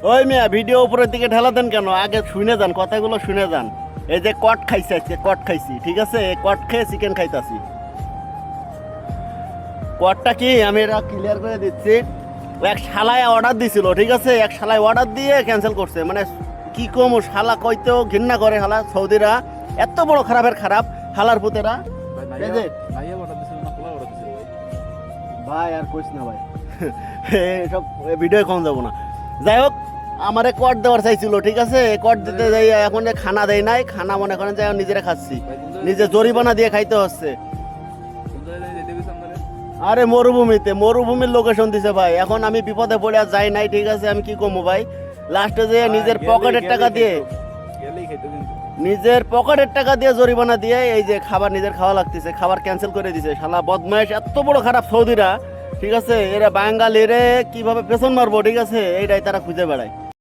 ওই মিয়া ভিডিও উপরের দিকে ঢেলা দেন কেন? আগে শুনে যান, কথাগুলো শুনে যান। এই যে কট খাইছি, আজকে কট খাইছি, ঠিক আছে? কট খেয়ে চিকেন খাইতাছি। কটটা কি আমি এটা ক্লিয়ার করে দিচ্ছি। এক শালায় অর্ডার দিছিল, ঠিক আছে? এক শালায় অর্ডার দিয়ে ক্যান্সেল করছে। মানে কি কম, শালা কইতেও ঘৃণা করে হালা সৌদিরা, এত বড় খারাপের খারাপ হালার পুতেরা। এই যে ভাই আর কইস না ভাই, এসব ভিডিও কম যাবো না। যাই হোক, আমারে কট দেওয়ার চাইছিল, ঠিক আছে? কট দিতে যাই, এখন যে খানা দেয় নাই, খানা মনে করেন যে নিজেরা খাচ্ছি, নিজে জরিমানা দিয়ে খাইতে হচ্ছে। আরে মরুভূমিতে, মরুভূমির লোকেশন দিছে ভাই। এখন আমি বিপদে পড়ে আর যাই নাই, ঠিক আছে? আমি কি করবো ভাই? লাস্টে যে নিজের পকেটের টাকা দিয়ে, নিজের পকেটের টাকা দিয়ে জরিমানা দিয়ে এই যে খাবার নিজের খাওয়া লাগতেছে, খাবার ক্যান্সেল করে দিছে। শালা বদমাইশ, এত বড় খারাপ সৌদিরা, ঠিক আছে? এরা বাঙালিরে কিভাবে পেছন মারবো, ঠিক আছে? এইটাই তারা খুঁজে বেড়ায়।